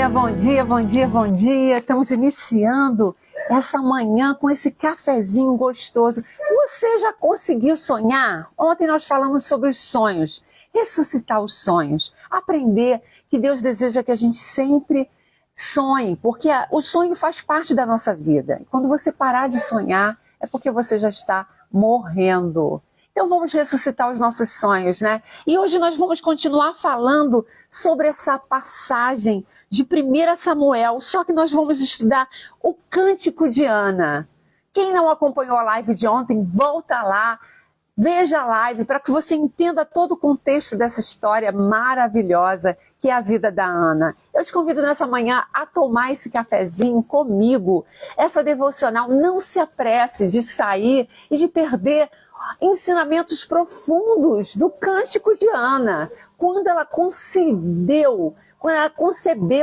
dia, bom dia, bom dia, bom dia. Estamos iniciando essa manhã com esse cafezinho gostoso. Você já conseguiu sonhar? Ontem nós falamos sobre os sonhos, ressuscitar os sonhos, aprender que Deus deseja que a gente sempre sonhe, porque o sonho faz parte da nossa vida. Quando você parar de sonhar, é porque você já está morrendo. Então vamos ressuscitar os nossos sonhos, né? E hoje nós vamos continuar falando sobre essa passagem de 1 Samuel, só que nós vamos estudar o Cântico de Ana. Quem não acompanhou a live de ontem, volta lá, veja a live para que você entenda todo o contexto dessa história maravilhosa que é a vida da Ana. Eu te convido nessa manhã a tomar esse cafezinho comigo, essa devocional. Não se apresse de sair e de perder ensinamentos profundos do Cântico de Ana, quando ela concebeu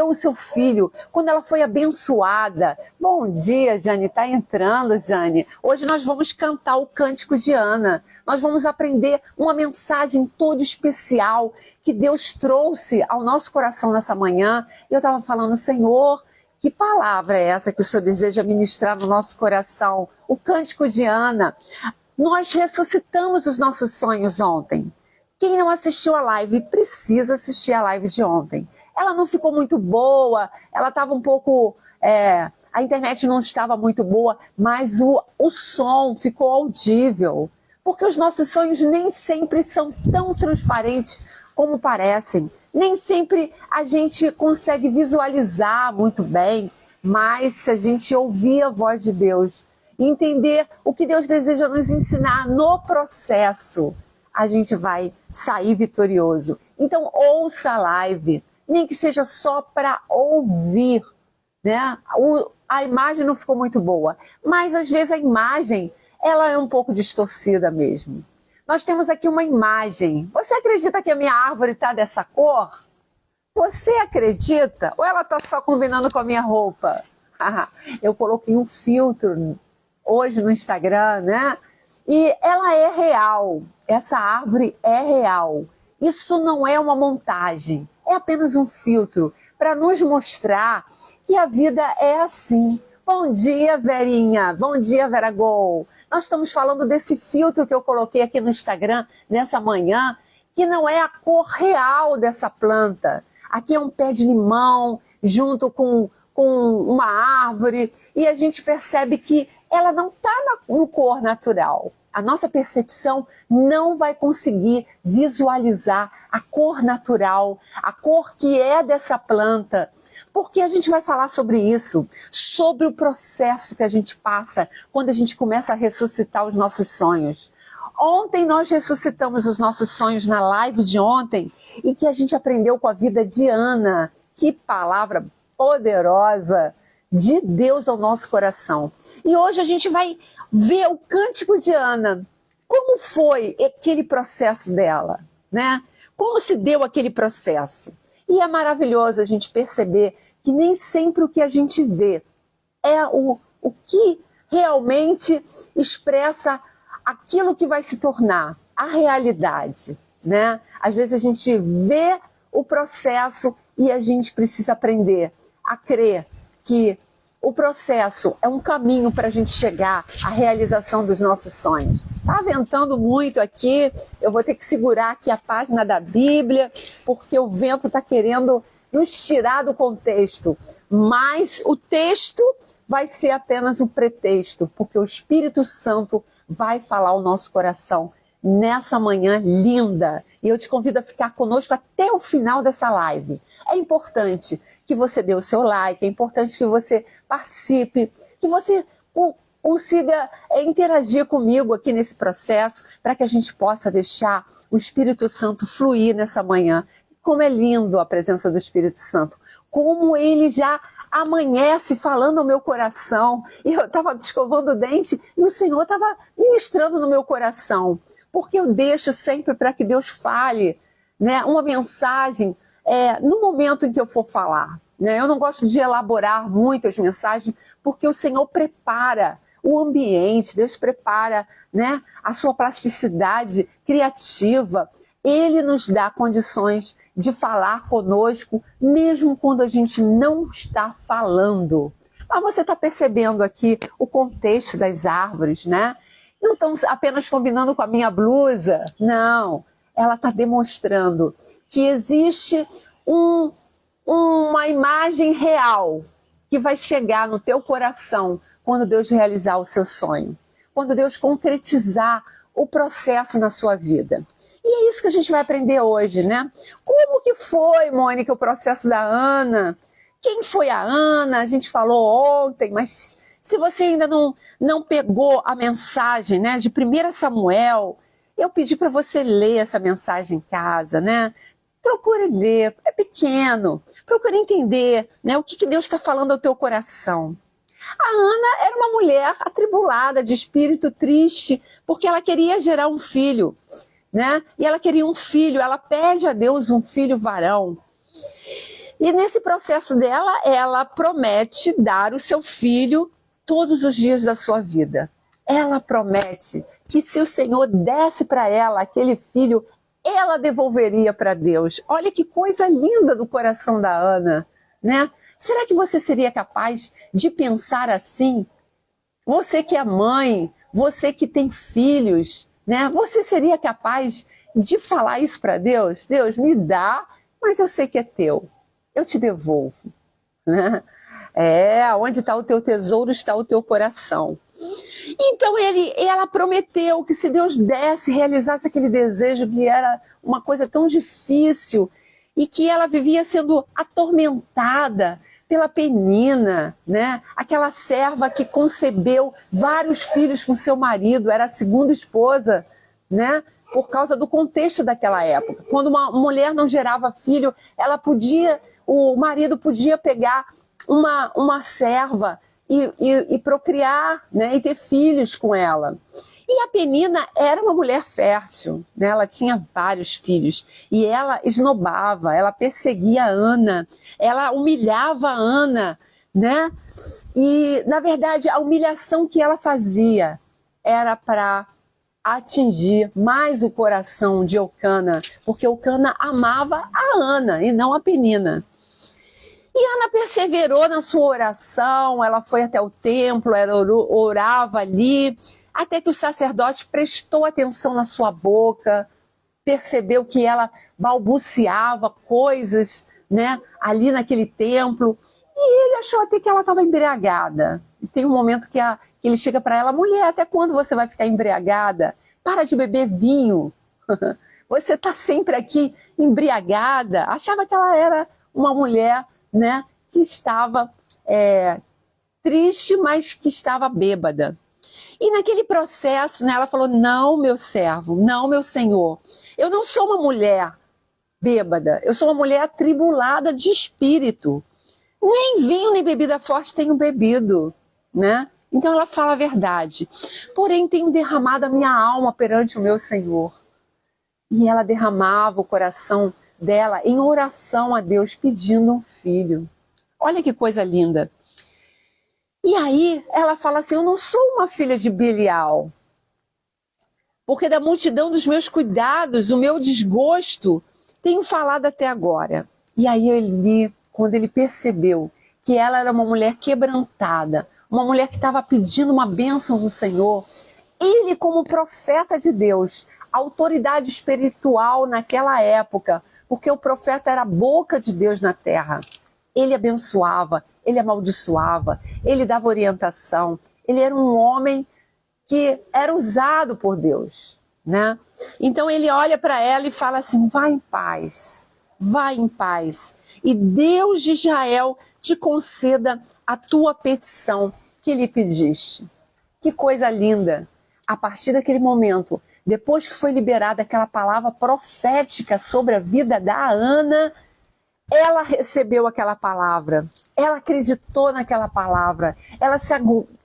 o seu filho, quando ela foi abençoada. Bom dia, Jane, está entrando, Jane. Hoje nós vamos cantar o Cântico de Ana, nós vamos aprender uma mensagem toda especial que Deus trouxe ao nosso coração nessa manhã. Eu estava falando, Senhor, que palavra é essa que o Senhor deseja ministrar no nosso coração? O Cântico de Ana. Nós ressuscitamos os nossos sonhos ontem. Quem não assistiu a live precisa assistir a live de ontem. Ela não ficou muito boa, ela estava um pouco... a internet não estava muito boa, mas o som ficou audível. Porque os nossos sonhos nem sempre são tão transparentes como parecem. Nem sempre a gente consegue visualizar muito bem, mas se a gente ouvir a voz de Deus, entender o que Deus deseja nos ensinar no processo, a gente vai sair vitorioso. Então ouça a live, nem que seja só para ouvir, né? A imagem não ficou muito boa, mas às vezes a imagem ela é um pouco distorcida mesmo. Nós temos aqui uma imagem. Você acredita que a minha árvore está dessa cor? Você acredita? Ou ela está só combinando com a minha roupa? Eu coloquei um filtro hoje no Instagram, né? E ela é real, essa árvore é real. Isso não é uma montagem, é apenas um filtro para nos mostrar que a vida é assim. Bom dia, Verinha, bom dia, Vera Gol. Nós estamos falando desse filtro que eu coloquei aqui no Instagram nessa manhã, que não é a cor real dessa planta. Aqui é um pé de limão junto com uma árvore e a gente percebe que ela não está no cor natural. A nossa percepção não vai conseguir visualizar a cor natural, a cor que é dessa planta, porque a gente vai falar sobre isso, sobre o processo que a gente passa quando a gente começa a ressuscitar os nossos sonhos. Ontem nós ressuscitamos os nossos sonhos na live de ontem e que a gente aprendeu com a vida de Ana. Que palavra poderosa de Deus ao nosso coração. E hoje a gente vai ver o Cântico de Ana. Como foi aquele processo dela, né? Como se deu aquele processo? E é maravilhoso a gente perceber que nem sempre o que a gente vê é o que realmente expressa aquilo que vai se tornar a realidade, né? Às vezes a gente vê o processo e a gente precisa aprender a crer que o processo é um caminho para a gente chegar à realização dos nossos sonhos. Está ventando muito aqui, eu vou ter que segurar aqui a página da Bíblia, porque o vento está querendo nos tirar do contexto. Mas o texto vai ser apenas um pretexto, porque o Espírito Santo vai falar ao nosso coração nessa manhã linda. E eu te convido a ficar conosco até o final dessa live. É importante que você dê o seu like, é importante que você participe, que você consiga interagir comigo aqui nesse processo, para que a gente possa deixar o Espírito Santo fluir nessa manhã. Como é lindo a presença do Espírito Santo, como ele já amanhece falando ao meu coração. E eu estava escovando o dente e o Senhor estava ministrando no meu coração, porque eu deixo sempre para que Deus fale, né, uma mensagem no momento em que eu for falar, né? Eu não gosto de elaborar muito as mensagens, porque o Senhor prepara o ambiente, Deus prepara, né, a sua plasticidade criativa. Ele nos dá condições de falar conosco, mesmo quando a gente não está falando. Mas você está percebendo aqui o contexto das árvores, né? Não estão apenas combinando com a minha blusa, não. Ela está demonstrando que existe uma imagem real que vai chegar no teu coração quando Deus realizar o seu sonho, quando Deus concretizar o processo na sua vida. E é isso que a gente vai aprender hoje, né? Como que foi, Mônica, o processo da Ana? Quem foi a Ana? A gente falou ontem, mas se você ainda não pegou a mensagem, né, de 1 Samuel, eu pedi para você ler essa mensagem em casa, né? Procure ler, é pequeno. Procure entender, né, o que Deus está falando ao teu coração. A Ana era uma mulher atribulada, de espírito triste, porque ela queria gerar um filho, né? E ela queria um filho, ela pede a Deus um filho varão. E nesse processo dela, ela promete dar o seu filho todos os dias da sua vida. Ela promete que se o Senhor desse para ela aquele filho, ela devolveria para Deus. Olha que coisa linda do coração da Ana, né? Será que você seria capaz de pensar assim? Você que é mãe, você que tem filhos, né? Você seria capaz de falar isso para Deus? Deus, me dá, mas eu sei que é teu. Eu te devolvo, né? Onde está o teu tesouro, está o teu coração. Então ela prometeu que se Deus desse, realizasse aquele desejo que era uma coisa tão difícil e que ela vivia sendo atormentada pela Penina, né? Aquela serva que concebeu vários filhos com seu marido, era a segunda esposa, né? Por causa do contexto daquela época. Quando uma mulher não gerava filho, o marido podia pegar uma serva e procriar, né, e ter filhos com ela. E a Penina era uma mulher fértil, né? Ela tinha vários filhos e ela esnobava, ela perseguia a Ana, ela humilhava a Ana, né? E, na verdade, a humilhação que ela fazia era para atingir mais o coração de Eucana, porque Eucana amava a Ana e não a Penina. E Ana perseverou na sua oração, ela foi até o templo, ela orava ali, até que o sacerdote prestou atenção na sua boca, percebeu que ela balbuciava coisas, né, ali naquele templo, e ele achou até que ela estava embriagada. E tem um momento que ele chega para ela: mulher, até quando você vai ficar embriagada? Para de beber vinho. Você está sempre aqui embriagada. Achava que ela era uma mulher, né, que estava triste, mas que estava bêbada. E naquele processo, né, ela falou: não, meu servo, não, meu senhor, eu não sou uma mulher bêbada, eu sou uma mulher atribulada de espírito. Nem vinho nem bebida forte tenho bebido, né? Então ela fala a verdade. Porém, tenho derramado a minha alma perante o meu Senhor. E ela derramava o coração dela em oração a Deus, pedindo um filho. Olha que coisa linda. E aí ela fala assim: eu não sou uma filha de Belial, porque da multidão dos meus cuidados, o meu desgosto, tenho falado até agora. E aí Eli, quando ele percebeu que ela era uma mulher quebrantada, uma mulher que estava pedindo uma bênção do Senhor, ele, como profeta de Deus, autoridade espiritual naquela época, porque o profeta era a boca de Deus na terra, ele abençoava, ele amaldiçoava, ele dava orientação, ele era um homem que era usado por Deus, né? Então ele olha para ela e fala assim: vai em paz, e Deus de Israel te conceda a tua petição que lhe pediste. Que coisa linda! A partir daquele momento, depois que foi liberada aquela palavra profética sobre a vida da Ana, ela recebeu aquela palavra, ela acreditou naquela palavra, ela se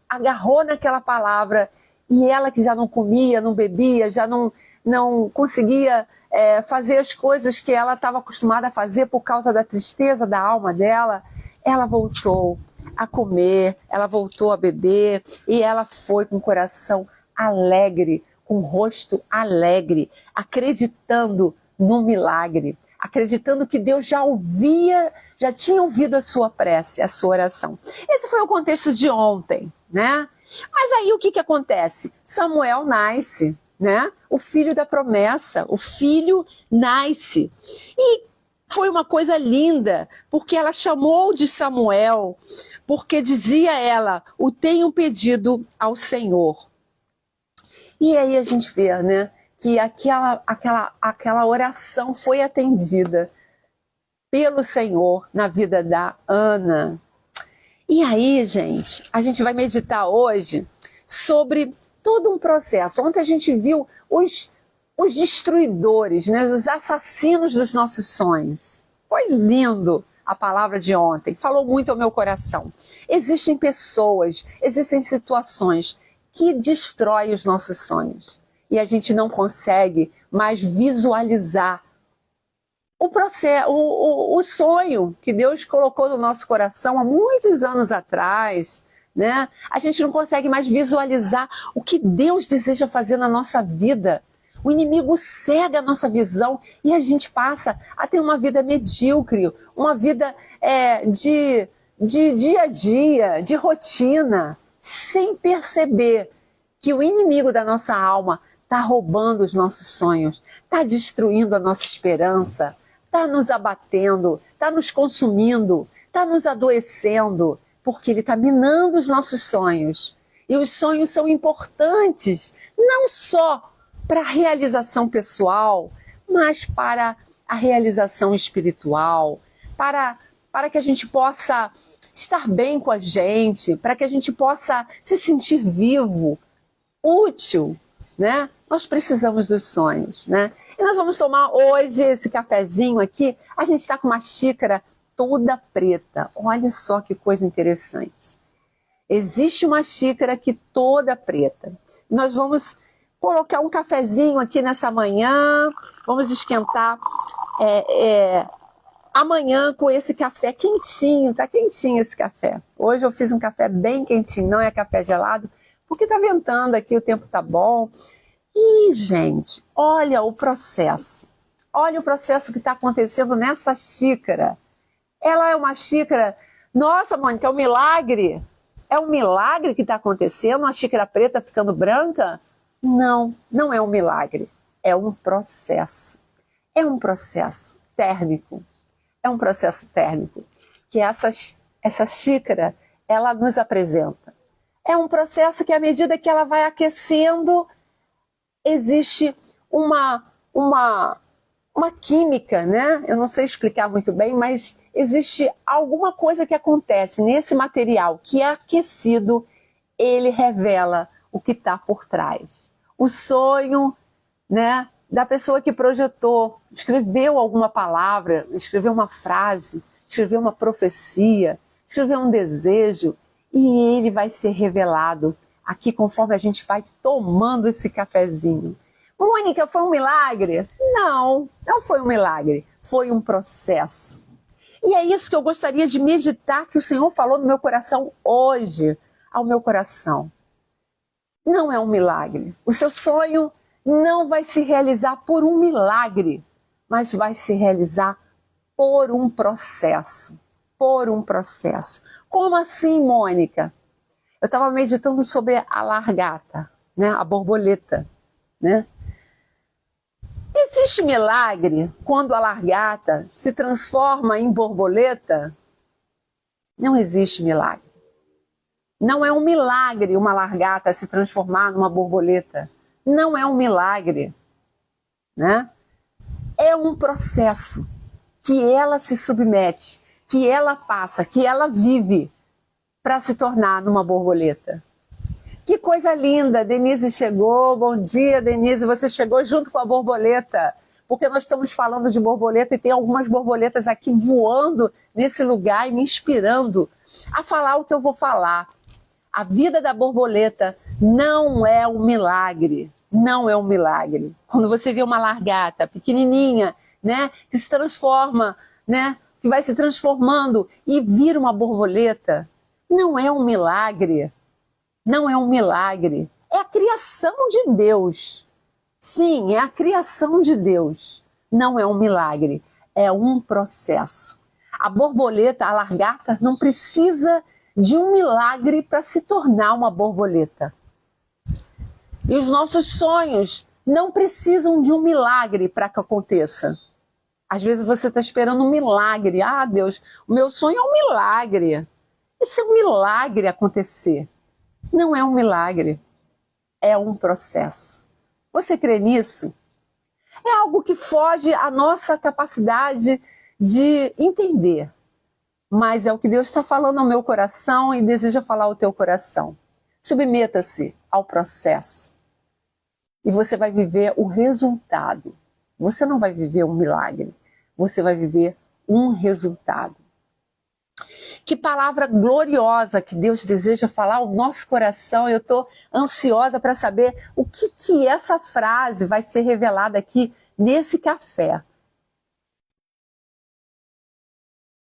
agarrou naquela palavra, e ela que já não comia, não bebia, já não conseguia fazer as coisas que ela estava acostumada a fazer por causa da tristeza da alma dela, ela voltou a comer, ela voltou a beber, e ela foi com o coração alegre, com o rosto alegre, acreditando no milagre, acreditando que Deus já tinha ouvido a sua prece, a sua oração. Esse foi o contexto de ontem, né? Mas aí o que acontece? Samuel nasce, né? O filho da promessa, o filho nasce. E foi uma coisa linda, porque ela chamou de Samuel, porque dizia ela, o tenho pedido ao Senhor. E aí a gente vê, né, que aquela oração foi atendida pelo Senhor na vida da Ana. E aí, gente, a gente vai meditar hoje sobre todo um processo. Ontem a gente viu os destruidores, né, os assassinos dos nossos sonhos. Foi lindo a palavra de ontem, falou muito ao meu coração. Existem pessoas, existem situações que destroem os nossos sonhos. E a gente não consegue mais visualizar o processo, o sonho que Deus colocou no nosso coração há muitos anos atrás, né? A gente não consegue mais visualizar o que Deus deseja fazer na nossa vida. O inimigo cega a nossa visão e a gente passa a ter uma vida medíocre, uma vida de dia a dia, de rotina, sem perceber que o inimigo da nossa alma está roubando os nossos sonhos, está destruindo a nossa esperança, está nos abatendo, está nos consumindo, está nos adoecendo, porque ele está minando os nossos sonhos. E os sonhos são importantes, não só para a realização pessoal, mas para a realização espiritual, para que a gente possa estar bem com a gente, para que a gente possa se sentir vivo, útil, né? Nós precisamos dos sonhos, né? E nós vamos tomar hoje esse cafezinho aqui. A gente está com uma xícara toda preta. Olha só que coisa interessante. Existe uma xícara aqui toda preta. Nós vamos colocar um cafezinho aqui nessa manhã. Vamos esquentar amanhã com esse café quentinho. Tá quentinho esse café. Hoje eu fiz um café bem quentinho, não é café gelado, porque tá ventando aqui, o tempo tá bom. E, gente, olha o processo. Olha o processo que está acontecendo nessa xícara. Ela é uma xícara... Nossa, Mônica, é um milagre? É um milagre que está acontecendo? Uma xícara preta ficando branca? Não, não é um milagre. É um processo. É um processo térmico. É um processo térmico que essa xícara, ela nos apresenta. É um processo que, à medida que ela vai aquecendo, existe uma química, né? Eu não sei explicar muito bem, mas existe alguma coisa que acontece nesse material que é aquecido, ele revela o que está por trás. O sonho, né, da pessoa que projetou, escreveu alguma palavra, escreveu uma frase, escreveu uma profecia, escreveu um desejo, e ele vai ser revelado aqui conforme a gente vai tomando esse cafezinho. Mônica, foi um milagre? Não, não foi um milagre, foi um processo. E é isso que eu gostaria de meditar, que o Senhor falou no meu coração hoje, ao meu coração. Não é um milagre. O seu sonho não vai se realizar por um milagre, mas vai se realizar por um processo. Por um processo. Como assim, Mônica? Eu estava meditando sobre a largata, né? A borboleta, né? Existe milagre quando a largata se transforma em borboleta? Não existe milagre. Não é um milagre uma largata se transformar numa borboleta. Não é um milagre, né? É um processo que ela se submete, que ela passa, que ela vive para se tornar numa borboleta. Que coisa linda, Denise chegou, bom dia Denise, você chegou junto com a borboleta, porque nós estamos falando de borboleta e tem algumas borboletas aqui voando nesse lugar e me inspirando a falar o que eu vou falar. A vida da borboleta não é um milagre, não é um milagre. Quando você vê uma largata pequenininha, né, que se transforma, né, que vai se transformando e vira uma borboleta, não é um milagre. Não é um milagre, é a criação de Deus. Sim, é a criação de Deus. não é um milagre, é um processo. A borboleta, a lagarta, não precisa de um milagre para se tornar uma borboleta. E os nossos sonhos não precisam de um milagre para que aconteça. Às vezes você está esperando um milagre. Ah, Deus, o meu sonho é um milagre. Isso é um milagre acontecer. Não é um milagre, é um processo. Você crê nisso? É algo que foge à nossa capacidade de entender. Mas é o que Deus está falando ao meu coração e deseja falar ao teu coração. Submeta-se ao processo. E você vai viver o resultado. Você não vai viver um milagre. Você vai viver um resultado. Que palavra gloriosa que Deus deseja falar ao nosso coração. Eu estou ansiosa para saber o que essa frase vai ser revelada aqui nesse café.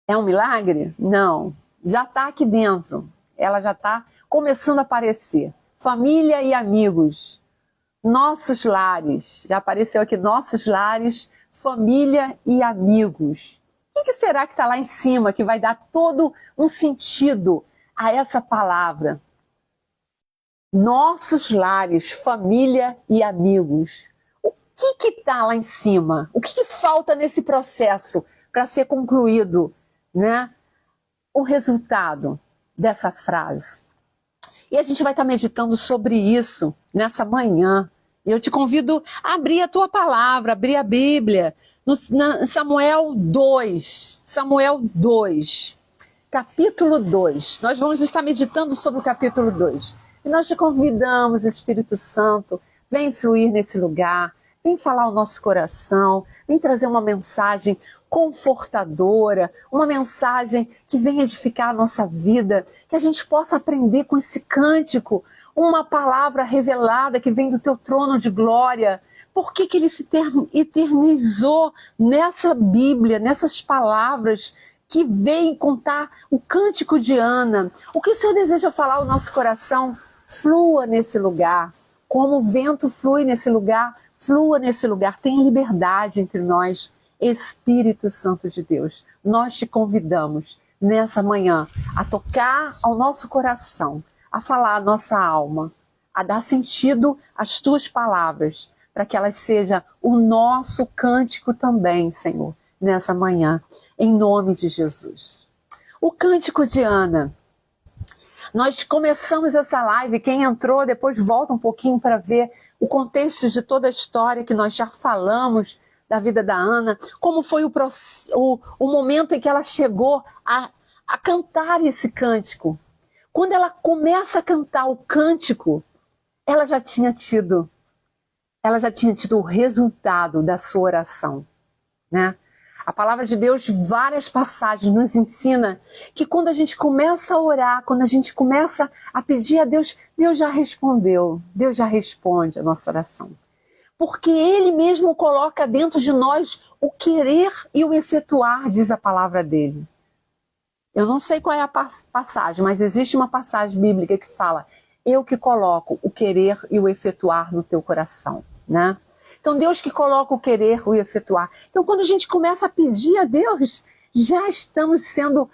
É um milagre? Não. Já está aqui dentro. Ela já está começando a aparecer. Família e amigos. Nossos lares. Já apareceu aqui nossos lares, família e amigos. O que será que está lá em cima que vai dar todo um sentido a essa palavra? Nossos lares, família e amigos. O que está lá em cima? O que falta nesse processo para ser concluído, né? O resultado dessa frase. E a gente vai estar meditando sobre isso nessa manhã. Eu te convido a abrir a tua palavra, abrir a Bíblia, no Samuel 2, capítulo 2. Nós vamos estar meditando sobre o capítulo 2. E nós te convidamos, Espírito Santo, vem fluir nesse lugar, vem falar ao nosso coração, vem trazer uma mensagem confortadora, uma mensagem que venha edificar a nossa vida, que a gente possa aprender com esse cântico, uma palavra revelada que vem do teu trono de glória. Por que ele se eternizou nessa Bíblia, nessas palavras que vêm contar o cântico de Ana? O que o Senhor deseja falar ao nosso coração? Flua nesse lugar. Como o vento flui nesse lugar, flua nesse lugar. Tenha liberdade entre nós. Espírito Santo de Deus, nós te convidamos nessa manhã a tocar ao nosso coração, a falar à nossa alma, a dar sentido às tuas palavras, para que elas sejam o nosso cântico também, Senhor, nessa manhã, em nome de Jesus. O cântico de Ana. Nós começamos essa live, quem entrou depois volta um pouquinho para ver o contexto de toda a história que nós já falamos da vida da Ana, como foi o momento em que ela chegou a cantar esse cântico. Quando ela começa a cantar o cântico, ela já tinha tido o resultado da sua oração, né? A palavra de Deus, várias passagens, nos ensina que quando a gente começa a orar, quando a gente começa a pedir a Deus, Deus já respondeu, Deus já responde a nossa oração. Porque Ele mesmo coloca dentro de nós o querer e o efetuar, diz a palavra dele. Eu não sei qual é a passagem, mas existe uma passagem bíblica que fala: eu que coloco o querer e o efetuar no teu coração, né? Então Deus que coloca o querer, o efetuar. Então quando a gente começa a pedir a Deus, já estamos sendo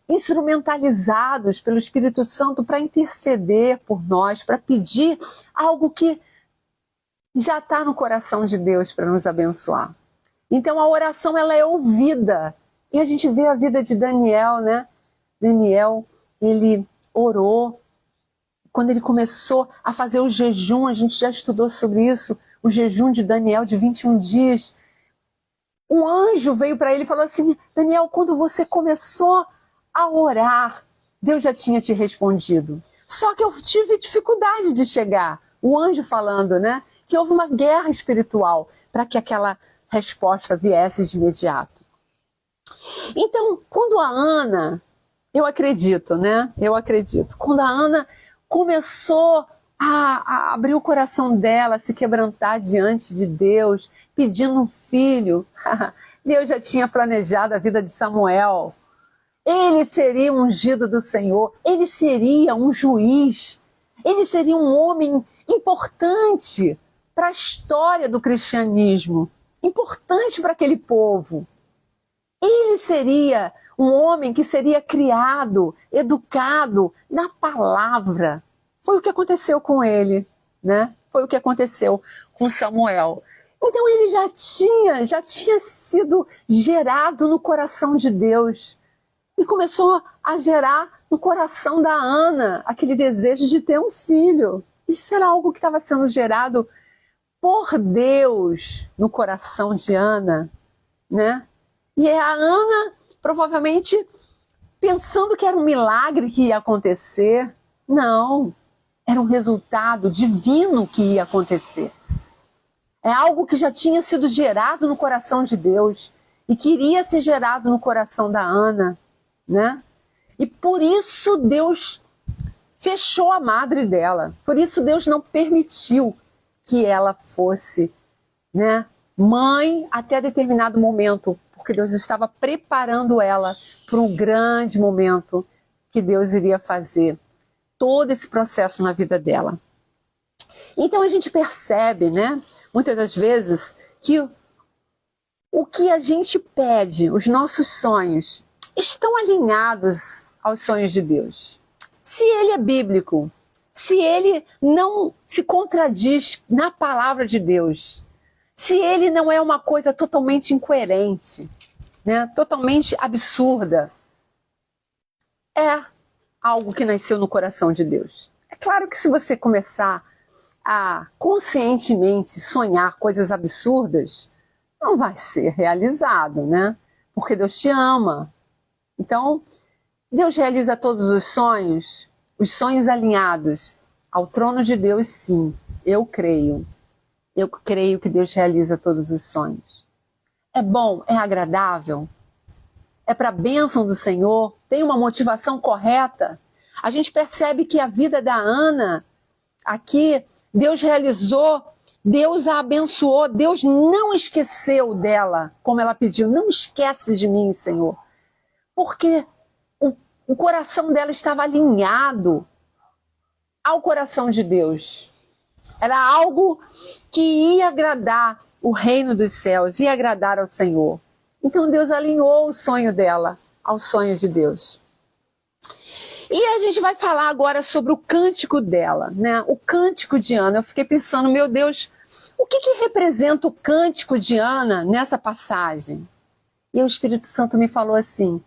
instrumentalizados pelo Espírito Santo para interceder por nós, para pedir algo que já está no coração de Deus para nos abençoar. Então a oração ela é ouvida. E a gente vê a vida de Daniel, né? Daniel, ele orou. Quando ele começou a fazer o jejum, a gente já estudou sobre isso, o jejum de Daniel de 21 dias. Um anjo veio para ele e falou assim: Daniel, quando você começou a orar, Deus já tinha te respondido. Só que eu tive dificuldade de chegar. O anjo falando, né? Que houve uma guerra espiritual para que aquela resposta viesse de imediato. Então, quando a Ana, eu acredito, né? Eu acredito. Quando a Ana começou a abrir o coração dela, a se quebrantar diante de Deus, pedindo um filho, Deus já tinha planejado a vida de Samuel. Ele seria um ungido do Senhor, ele seria um juiz, ele seria um homem importante para a história do cristianismo. importante para aquele povo. Ele seria um homem que seria criado, educado na palavra. Foi o que aconteceu com ele, né? Foi o que aconteceu com Samuel. Então ele já tinha sido gerado no coração de Deus. E começou a gerar no coração da Ana aquele desejo de ter um filho. Isso era algo que estava sendo gerado por Deus no coração de Ana, né? E a Ana, provavelmente, pensando que era um milagre que ia acontecer. Não, era um resultado divino que ia acontecer. É algo que já tinha sido gerado no coração de Deus e queria ser gerado no coração da Ana, né? E por isso Deus fechou a madre dela. Por isso Deus não permitiu que ela fosse, né, mãe até determinado momento, porque Deus estava preparando ela para um grande momento que Deus iria fazer todo esse processo na vida dela. Então a gente percebe, né, muitas das vezes, que o que a gente pede, os nossos sonhos, estão alinhados aos sonhos de Deus. Se ele é bíblico, se ele não se contradiz na palavra de Deus, se ele não é uma coisa totalmente incoerente, né, totalmente absurda, é algo que nasceu no coração de Deus. É claro que se você começar a conscientemente sonhar coisas absurdas, não vai ser realizado, né? Porque Deus te ama. Então, Deus realiza todos os sonhos alinhados ao trono de Deus, sim. Eu creio. Eu creio que Deus realiza todos os sonhos. É bom? É agradável? É para a bênção do Senhor? Tem uma motivação correta? A gente percebe que a vida da Ana, aqui, Deus realizou, Deus a abençoou, Deus não esqueceu dela, como ela pediu. Não esquece de mim, Senhor. Porque o coração dela estava alinhado ao coração de Deus. Era algo que ia agradar o reino dos céus, ia agradar ao Senhor. Então Deus alinhou o sonho dela aos sonhos de Deus. E a gente vai falar agora sobre o cântico dela, né? O cântico de Ana. Eu fiquei pensando, meu Deus, o que representa o cântico de Ana nessa passagem? E o Espírito Santo me falou assim,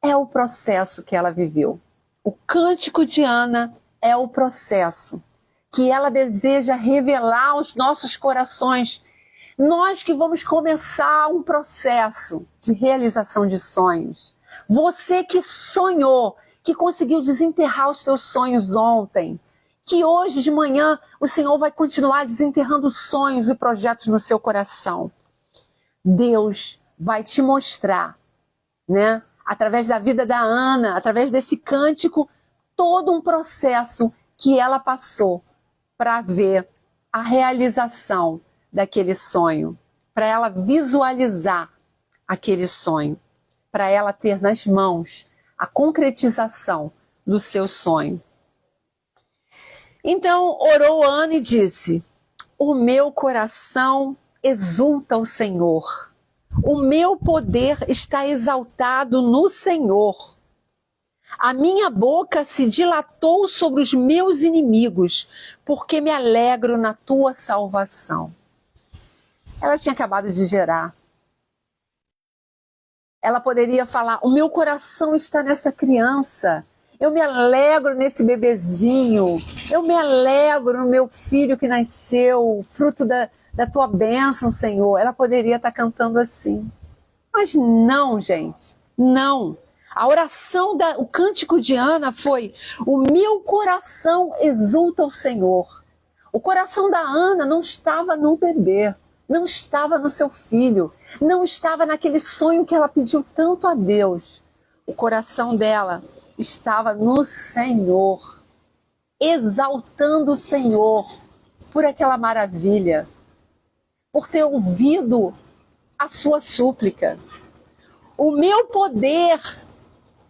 é o processo que ela viveu. O cântico de Ana é o processo que ela deseja revelar aos nossos corações. Nós que vamos começar um processo de realização de sonhos. Você que sonhou, que conseguiu desenterrar os seus sonhos ontem, que hoje de manhã o Senhor vai continuar desenterrando sonhos e projetos no seu coração. Deus vai te mostrar, né, através da vida da Ana, através desse cântico, todo um processo que ela passou para ver a realização daquele sonho, para ela visualizar aquele sonho, para ela ter nas mãos a concretização do seu sonho. Então orou Ana e disse, o meu coração exulta ao Senhor, o meu poder está exaltado no Senhor. A minha boca se dilatou sobre os meus inimigos, porque me alegro na tua salvação. Ela tinha acabado de gerar. Ela poderia falar, o meu coração está nessa criança. Eu me alegro nesse bebezinho. Eu me alegro no meu filho que nasceu, fruto da tua bênção, Senhor. Ela poderia estar cantando assim. Mas não, gente, não. A oração, o cântico de Ana foi, o meu coração exulta ao Senhor. O coração da Ana não estava no bebê, não estava no seu filho, não estava naquele sonho que ela pediu tanto a Deus. O coração dela estava no Senhor, exaltando o Senhor por aquela maravilha, por ter ouvido a sua súplica. O meu poder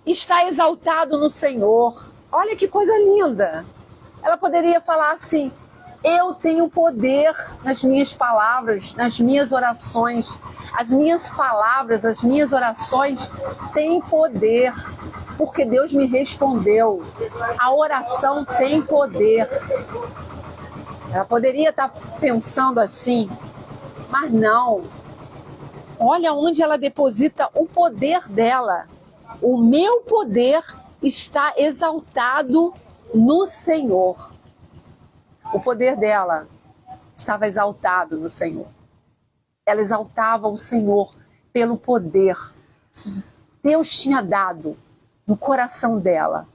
está exaltado no Senhor. Olha que coisa linda. Ela poderia falar assim, Eu tenho poder nas minhas palavras, nas minhas orações. As minhas palavras, as minhas orações têm poder, porque Deus me respondeu. A oração tem poder. Ela poderia estar pensando assim, mas não. Olha onde ela deposita o poder dela. O meu poder está exaltado no Senhor. O poder dela estava exaltado no Senhor. Ela exaltava o Senhor pelo poder que Deus tinha dado no coração dela,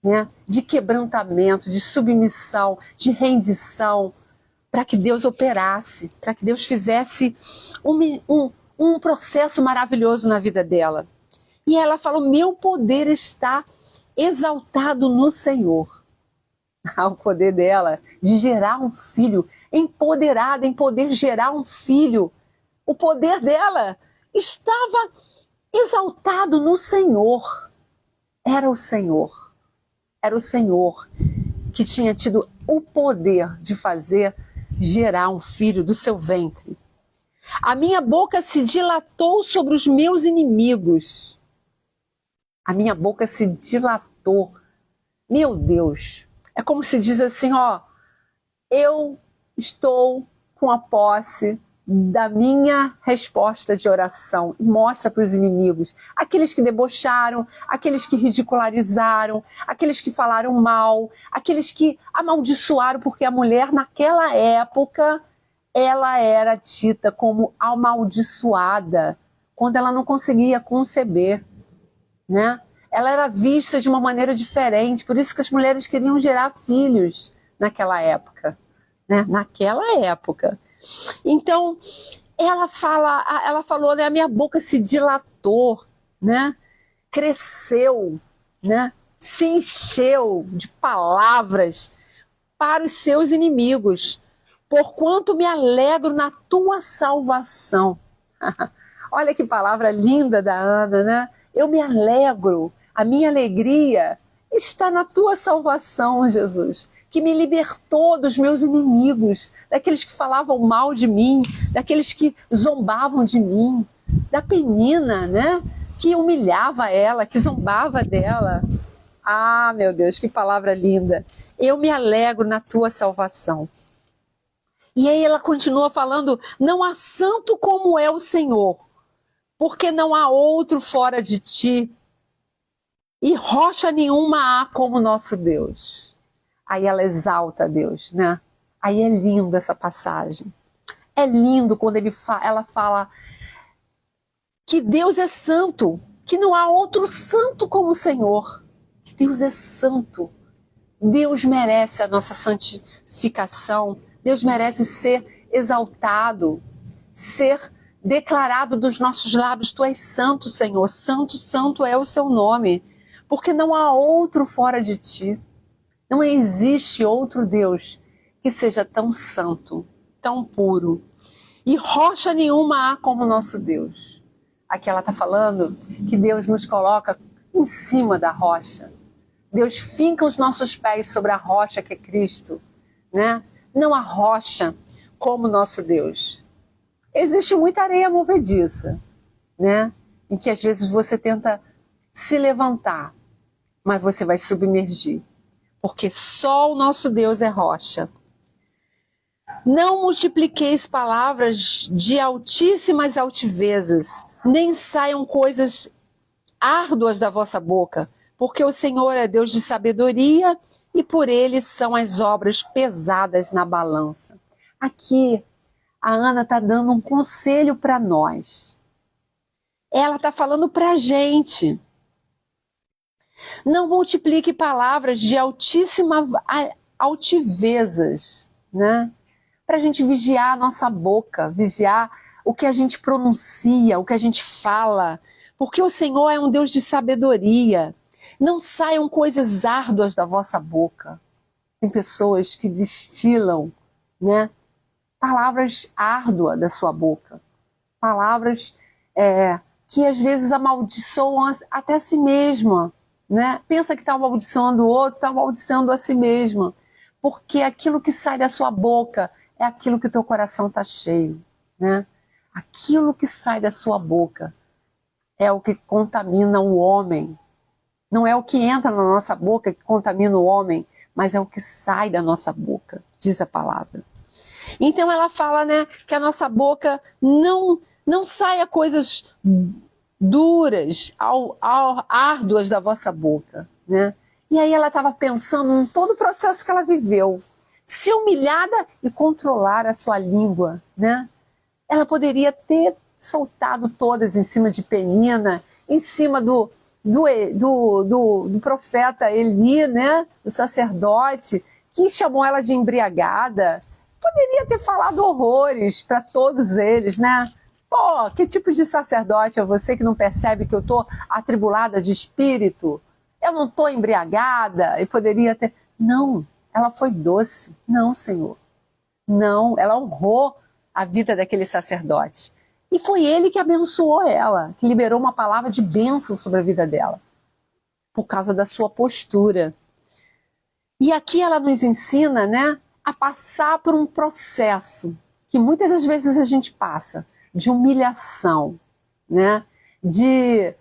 né? De quebrantamento, de submissão, de rendição, para que Deus operasse, para que Deus fizesse um processo maravilhoso na vida dela. E ela falou, meu poder está exaltado no Senhor. O poder dela de gerar um filho, empoderada em poder gerar um filho. O poder dela estava exaltado no Senhor. Era o Senhor. Era o Senhor que tinha tido o poder de fazer gerar um filho do seu ventre. A minha boca se dilatou sobre os meus inimigos. A minha boca se dilatou. Meu Deus! É como se diz assim, ó, eu estou com a posse da minha resposta de oração. E mostra para os inimigos, aqueles que debocharam, aqueles que ridicularizaram, aqueles que falaram mal, aqueles que amaldiçoaram, porque a mulher naquela época, ela era dita como amaldiçoada, quando ela não conseguia conceber, né? Ela era vista de uma maneira diferente, por isso que as mulheres queriam gerar filhos naquela época, né? Naquela época. Então, ela falou, né? A minha boca se dilatou, né? Cresceu, né? Se encheu de palavras para os seus inimigos, porquanto me alegro na tua salvação. Olha que palavra linda da Ana, né? Eu me alegro. A minha alegria está na tua salvação, Jesus, que me libertou dos meus inimigos, daqueles que falavam mal de mim, daqueles que zombavam de mim, da Penina, né? Que humilhava ela, que zombava dela. Ah, meu Deus, que palavra linda. Eu me alegro na tua salvação. E aí ela continua falando, não há santo como é o Senhor, porque não há outro fora de ti. E rocha nenhuma há como nosso Deus. Aí ela exalta a Deus, né? Aí é lindo essa passagem. É lindo quando ela fala que Deus é santo, que não há outro santo como o Senhor. Que Deus é santo. Deus merece a nossa santificação. Deus merece ser exaltado, ser declarado dos nossos lábios. Tu és santo, Senhor. Santo, santo é o seu nome. Porque não há outro fora de ti. Não existe outro Deus que seja tão santo, tão puro. E rocha nenhuma há como nosso Deus. Aqui ela está falando que Deus nos coloca em cima da rocha. Deus finca os nossos pés sobre a rocha que é Cristo, né? Não há rocha como nosso Deus. Existe muita areia movediça, né? Em que às vezes você tenta se levantar, mas você vai submergir, porque só o nosso Deus é rocha. Não multipliqueis palavras de altíssimas altivezas, nem saiam coisas árduas da vossa boca, porque o Senhor é Deus de sabedoria e por ele são as obras pesadas na balança. Aqui a Ana está dando um conselho para nós. Ela está falando para a gente. Não multiplique palavras de altíssimas altivezas, né? Para a gente vigiar a nossa boca, vigiar o que a gente pronuncia, o que a gente fala, porque o Senhor é um Deus de sabedoria. Não saiam coisas árduas da vossa boca. Tem pessoas que destilam, né, palavras árduas da sua boca, palavras que às vezes amaldiçoam até a si mesma. Né? Pensa que está amaldiçoando o outro, está amaldiçoando a si mesma. porque aquilo que sai da sua boca é aquilo que o teu coração está cheio, né? Aquilo que sai da sua boca é o que contamina o homem. Não é o que entra na nossa boca que contamina o homem, mas é o que sai da nossa boca, diz a palavra. Então ela fala, né, que a nossa boca não saia coisas duras, árduas da vossa boca, né? E aí ela estava pensando em todo o processo que ela viveu. Ser humilhada e controlar a sua língua, né? Ela poderia ter soltado todas em cima de Penina, em cima do profeta Eli, né? Do sacerdote, que chamou ela de embriagada. Poderia ter falado horrores para todos eles, né? Pô, que tipo de sacerdote é você que não percebe que eu estou atribulada de espírito? Eu não estou embriagada? E poderia ter... Não, ela foi doce. Não, Senhor. Não, ela honrou a vida daquele sacerdote. E foi ele que abençoou ela, que liberou uma palavra de bênção sobre a vida dela, por causa da sua postura. E aqui ela nos ensina, né, a passar por um processo que muitas das vezes a gente passa, de humilhação, né, de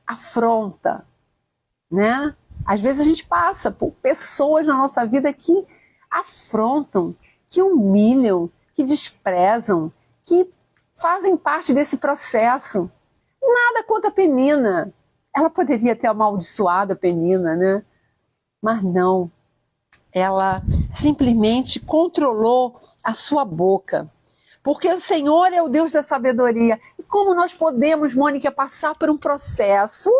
afronta, né? Às vezes a gente passa por pessoas na nossa vida que afrontam, que humilham, que desprezam, que fazem parte desse processo. Nada contra a Penina. Ela poderia ter amaldiçoado a Penina, né? Mas não. Ela simplesmente controlou a sua boca. Porque o Senhor é o Deus da sabedoria. E como nós podemos, Mônica, passar por um processo,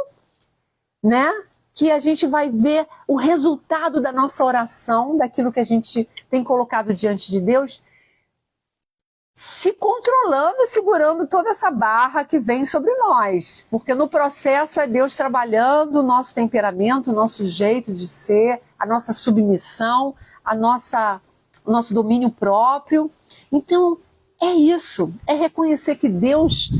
né? Que a gente vai ver o resultado da nossa oração, daquilo que a gente tem colocado diante de Deus, se controlando e segurando toda essa barra que vem sobre nós. Porque no processo é Deus trabalhando o nosso temperamento, o nosso jeito de ser, a nossa submissão, o nosso domínio próprio. Então, é isso, é reconhecer que Deus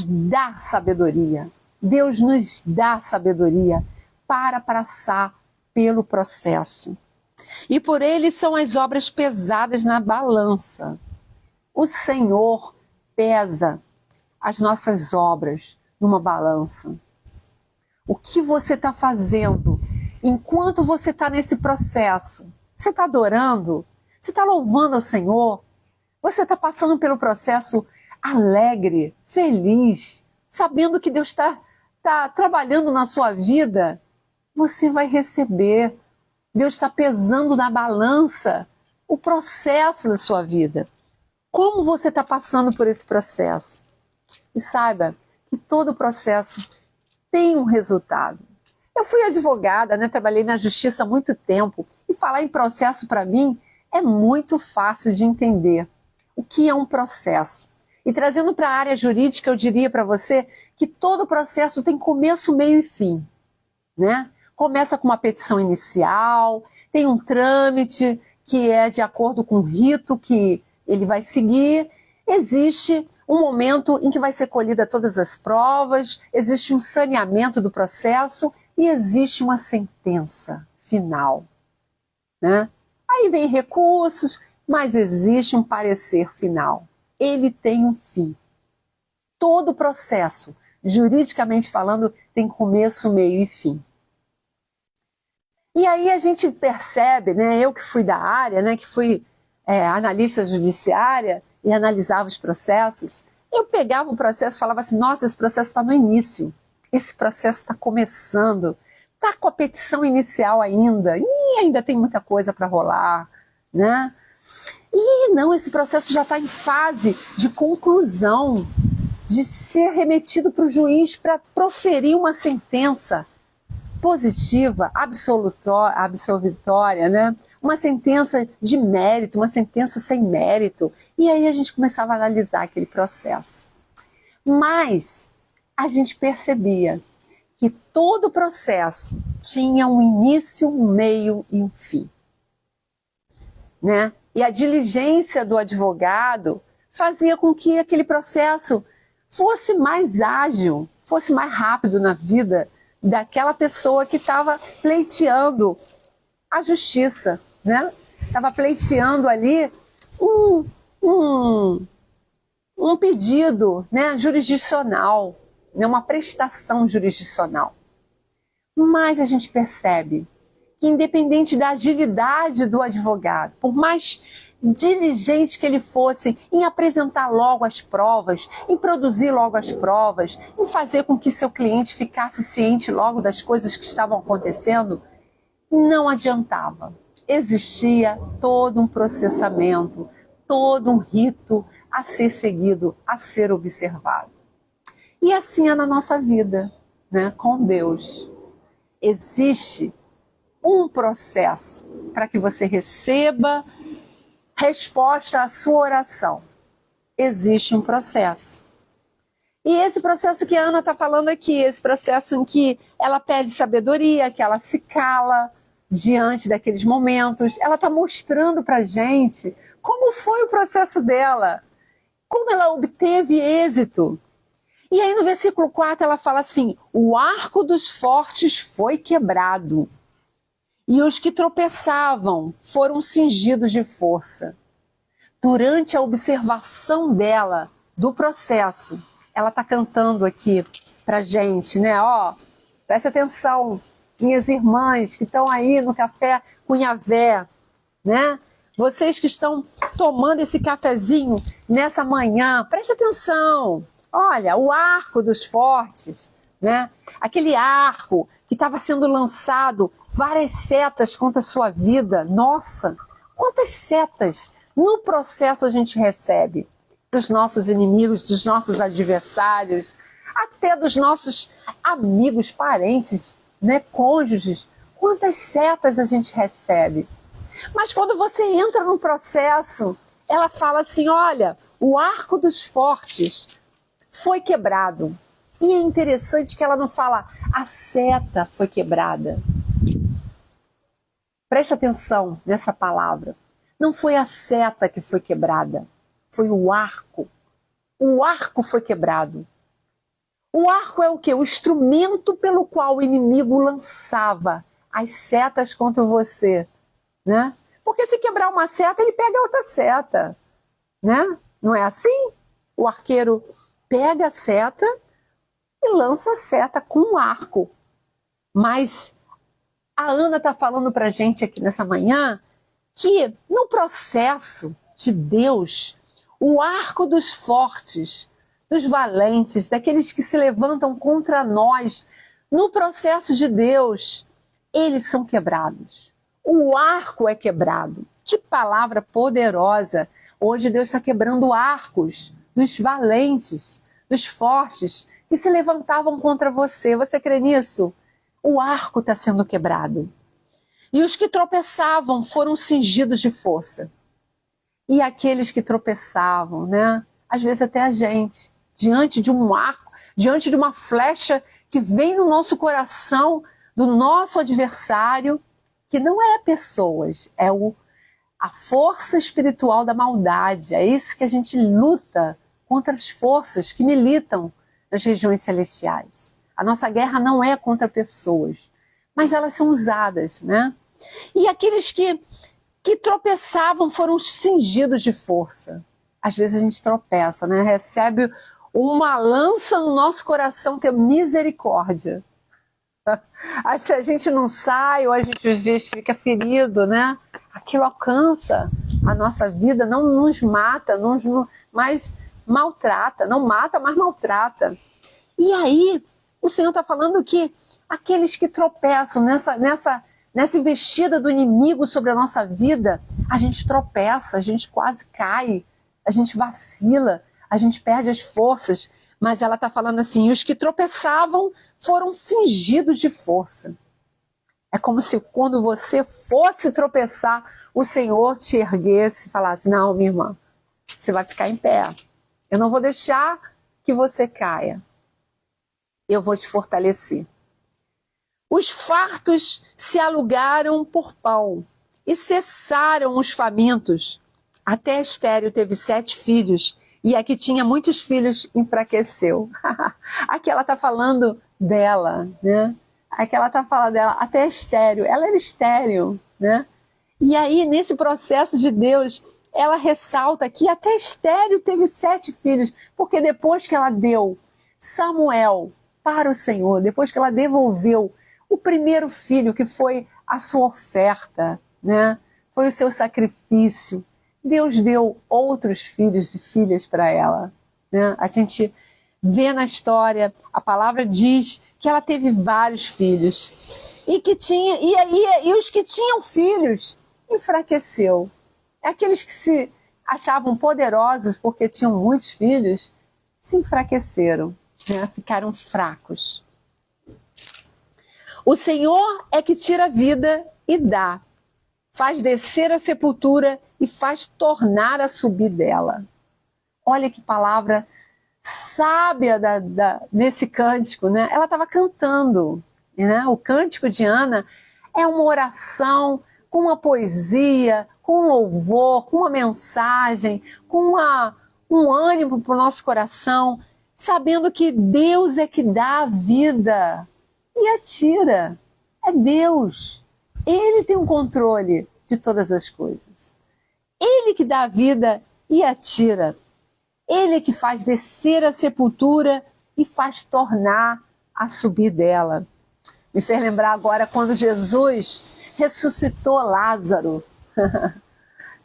dá sabedoria. Deus nos dá sabedoria para passar pelo processo. E por ele são as obras pesadas na balança. O Senhor pesa as nossas obras numa balança. O que você está fazendo enquanto você está nesse processo? Você está adorando? Você está louvando ao Senhor? Você está passando pelo processo alegre, feliz, sabendo que Deus está trabalhando na sua vida? Você vai receber. Deus está pesando na balança o processo da sua vida. Como você está passando por esse processo? E saiba que todo processo tem um resultado. Eu fui advogada, né? Trabalhei na justiça há muito tempo, e falar em processo para mim é muito fácil de entender. O que é um processo? E trazendo para a área jurídica, eu diria para você que todo processo tem começo, meio e fim, né? Começa com uma petição inicial, tem um trâmite que é de acordo com o rito que ele vai seguir, existe um momento em que vai ser colhida todas as provas, existe um saneamento do processo e existe uma sentença final, né? Aí vem recursos, mas existe um parecer final. Ele tem um fim. Todo processo, juridicamente falando, tem começo, meio e fim. E aí a gente percebe, né, eu que fui da área, né, que fui analista judiciária e analisava os processos, eu pegava o processo e falava assim, nossa, esse processo está no início, esse processo está começando, está com a petição inicial ainda, e ainda tem muita coisa para rolar, né? E não, esse processo já está em fase de conclusão, de ser remetido para o juiz para proferir uma sentença positiva, absolvitória, né? Uma sentença de mérito, uma sentença sem mérito. E aí a gente começava a analisar aquele processo. Mas a gente percebia que todo processo tinha um início, um meio e um fim, né? E a diligência do advogado fazia com que aquele processo fosse mais ágil, fosse mais rápido na vida daquela pessoa que estava pleiteando a justiça, né? Estava pleiteando ali um pedido, né, jurisdicional, né, uma prestação jurisdicional. Mas a gente percebe que, independente da agilidade do advogado, por mais diligente que ele fosse em apresentar logo as provas, em produzir logo as provas, em fazer com que seu cliente ficasse ciente logo das coisas que estavam acontecendo, não adiantava. Existia todo um processamento, todo um rito a ser seguido, a ser observado. E assim é na nossa vida, né, com Deus. Existe um processo para que você receba resposta à sua oração. Existe um processo. E esse processo que a Ana está falando aqui, esse processo em que ela pede sabedoria, que ela se cala diante daqueles momentos, ela está mostrando para a gente como foi o processo dela, como ela obteve êxito. E aí no versículo 4 ela fala assim: o arco dos fortes foi quebrado, e os que tropeçavam foram cingidos de força. Durante a observação dela do processo, ela está cantando aqui pra gente, né? Ó, preste atenção, minhas irmãs que estão aí no café Cunhavé, né? Vocês que estão tomando esse cafezinho nessa manhã, preste atenção. Olha, o arco dos fortes, né? Aquele arco que estava sendo lançado, várias setas contra a sua vida. Nossa, quantas setas no processo a gente recebe dos nossos inimigos, dos nossos adversários, até dos nossos amigos, parentes, né, cônjuges. Quantas setas a gente recebe. Mas quando você entra num processo, ela fala assim: olha, o arco dos fortes foi quebrado. E é interessante que ela não fala a seta foi quebrada. Preste atenção nessa palavra. Não foi a seta que foi quebrada, foi o arco. O arco foi quebrado. O arco é o quê? O instrumento pelo qual o inimigo lançava as setas contra você, né? Porque se quebrar uma seta, ele pega outra seta, né? Não é assim? O arqueiro pega a seta e lança a seta com um arco. Mas a Ana está falando para a gente aqui nessa manhã que no processo de Deus, o arco dos fortes, dos valentes, daqueles que se levantam contra nós, no processo de Deus, eles são quebrados. O arco é quebrado. Que palavra poderosa! Hoje Deus está quebrando arcos dos valentes, dos fortes, que se levantavam contra você. Você crê nisso? O arco está sendo quebrado. E os que tropeçavam foram cingidos de força. E aqueles que tropeçavam, né? Às vezes até a gente, diante de um arco, diante de uma flecha que vem no nosso coração, do nosso adversário, que não é pessoas, é a força espiritual da maldade. É isso que a gente luta contra as forças que militam nas regiões celestiais. A nossa guerra não é contra pessoas, mas elas são usadas, né? E aqueles que tropeçavam foram cingidos de força. Às vezes a gente tropeça, né? Recebe uma lança no nosso coração que é misericórdia. Se a gente não sai, ou a gente às vezes fica ferido, né? Aquilo alcança a nossa vida, não nos mata, mas maltrata. Não mata, mas maltrata. E aí, o Senhor está falando que aqueles que tropeçam nessa investida do inimigo sobre a nossa vida, a gente tropeça, a gente quase cai, a gente vacila, a gente perde as forças. Mas ela está falando assim: os que tropeçavam foram cingidos de força. É como se quando você fosse tropeçar, o Senhor te erguesse e falasse: não, minha irmã, você vai ficar em pé. Eu não vou deixar que você caia. Eu vou te fortalecer. Os fartos se alugaram por pão e cessaram os famintos. Até Estéreo teve 7 filhos e a que tinha muitos filhos enfraqueceu. Aqui ela está falando dela, né? Aqui ela está falando dela, até Estéreo. Ela era estéreo, né? E aí, nesse processo de Deus, ela ressalta que até Estéril teve 7 filhos, porque depois que ela deu Samuel para o Senhor, depois que ela devolveu o primeiro filho, que foi a sua oferta, né? Foi o seu sacrifício, Deus deu outros filhos e filhas para ela, né? A gente vê na história, a palavra diz que ela teve vários filhos e que tinha e os que tinham filhos enfraqueceu. Aqueles que se achavam poderosos porque tinham muitos filhos se enfraqueceram, né? Ficaram fracos. O Senhor é que tira a vida e dá, faz descer a sepultura e faz tornar a subir dela. Olha que palavra sábia nesse cântico, né? Ela estava cantando, né? O cântico de Ana é uma oração com uma poesia, com um louvor, com uma mensagem, com um ânimo para o nosso coração, sabendo que Deus é que dá a vida e a tira. É Deus. Ele tem o controle de todas as coisas. Ele que dá a vida e a tira. Ele que faz descer a sepultura e faz tornar a subir dela. Me fez lembrar agora quando Jesus ressuscitou Lázaro.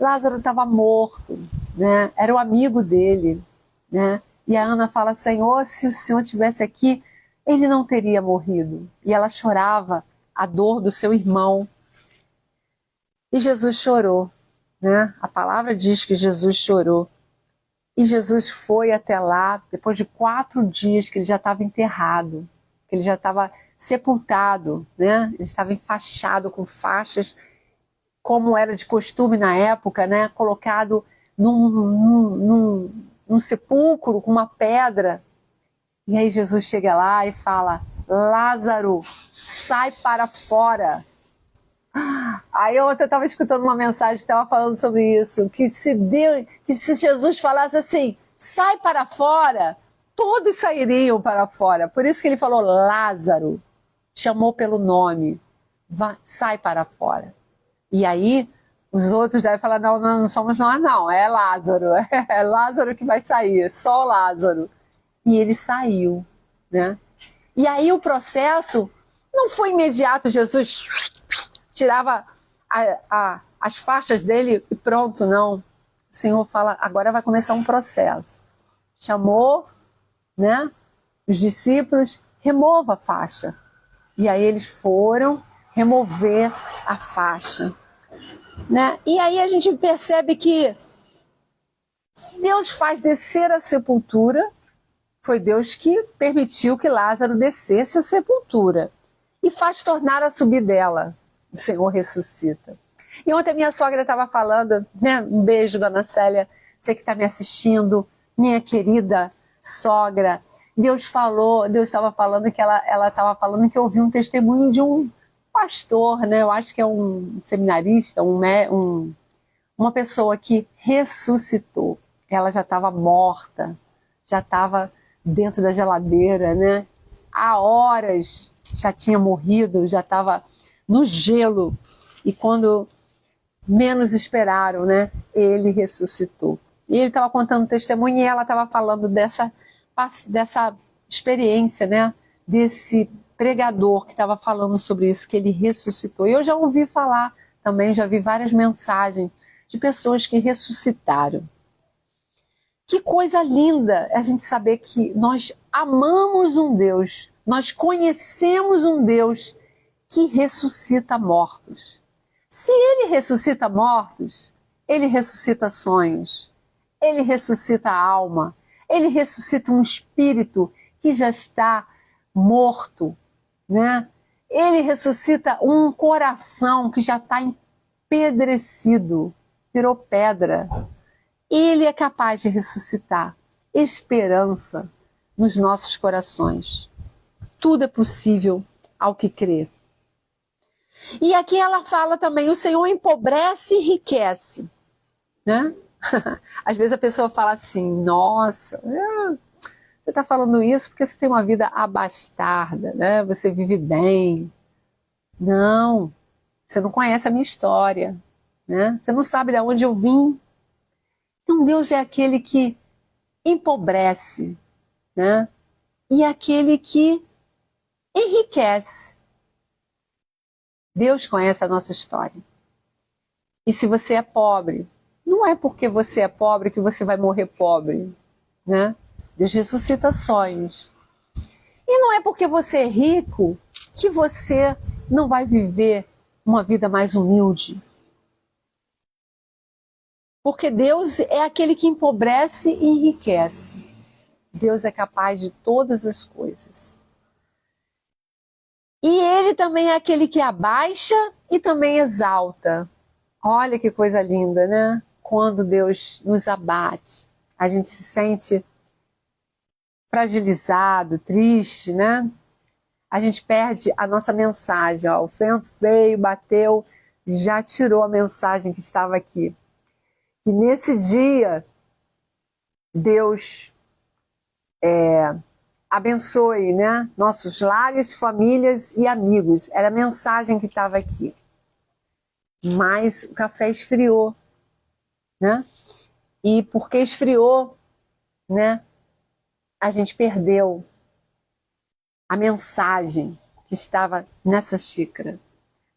Lázaro estava morto, né? Era o amigo dele, né? E a Ana fala: Senhor, se o Senhor estivesse aqui, ele não teria morrido. E ela chorava a dor do seu irmão. E Jesus chorou, né? A palavra diz que Jesus chorou. E Jesus foi até lá, depois de 4 dias que ele já estava enterrado, que ele já estava sepultado, né? Ele estava enfaixado com faixas, como era de costume na época, né? Colocado num sepulcro com uma pedra. E aí Jesus chega lá e fala: Lázaro, sai para fora. Aí ontem eu estava escutando uma mensagem que estava falando sobre isso, que se Jesus falasse assim, sai para fora, todos sairiam para fora. Por isso que ele falou Lázaro, chamou pelo nome, sai para fora. E aí os outros devem falar, não somos nós não, é Lázaro, é Lázaro que vai sair, só Lázaro. E ele saiu, né? E aí o processo não foi imediato, Jesus tirava as faixas dele e pronto, não. O Senhor fala, agora vai começar um processo. Chamou, né, os discípulos, remova a faixa. E aí eles foram remover a faixa, né? E aí a gente percebe que Deus faz descer a sepultura, foi Deus que permitiu que Lázaro descesse a sepultura e faz tornar a subir dela. O Senhor ressuscita. E ontem minha sogra estava falando, né? Um beijo, dona Célia, você que está me assistindo, minha querida sogra. Deus estava falando que ela estava falando que ouviu um testemunho de um pastor, né? Eu acho que é um seminarista, uma pessoa que ressuscitou. Ela já estava morta, já estava dentro da geladeira, né? Há horas já tinha morrido, já estava no gelo, e quando menos esperaram, né, ele ressuscitou. E ele estava contando testemunho e ela estava falando dessa experiência, né, desse pregador que estava falando sobre isso, que ele ressuscitou. E eu já ouvi falar também, já vi várias mensagens de pessoas que ressuscitaram. Que coisa linda a gente saber que nós amamos um Deus, nós conhecemos um Deus que ressuscita mortos. Se ele ressuscita mortos, ele ressuscita sonhos, ele ressuscita a alma, ele ressuscita um espírito que já está morto, né? Ele ressuscita um coração que já está empedrecido, virou pedra. Ele é capaz de ressuscitar esperança nos nossos corações. Tudo é possível ao que crê. E aqui ela fala também, o Senhor empobrece e enriquece, né? Às vezes a pessoa fala assim, nossa, você está falando isso porque você tem uma vida abastarda, né? Você vive bem. Não, Você não conhece a minha história, né? Você não sabe de onde eu vim. Então Deus é aquele que empobrece, né? E é aquele que enriquece. Deus conhece a nossa história. E se você é pobre, não é porque você é pobre que você vai morrer pobre, né? Deus ressuscita sonhos. E não é porque você é rico que você não vai viver uma vida mais humilde. Porque Deus é aquele que empobrece e enriquece. Deus é capaz de todas as coisas. E Ele também é aquele que abaixa e também exalta. Olha que coisa linda, né? Quando Deus nos abate, a gente se sente fragilizado, triste, né? A gente perde a nossa mensagem. Ó, o vento veio, bateu, já tirou a mensagem que estava aqui. Que nesse dia, Deus abençoe, né? Nossos lares, famílias e amigos. Era a mensagem que estava aqui. Mas o café esfriou, né? E porque esfriou, né? A gente perdeu a mensagem que estava nessa xícara.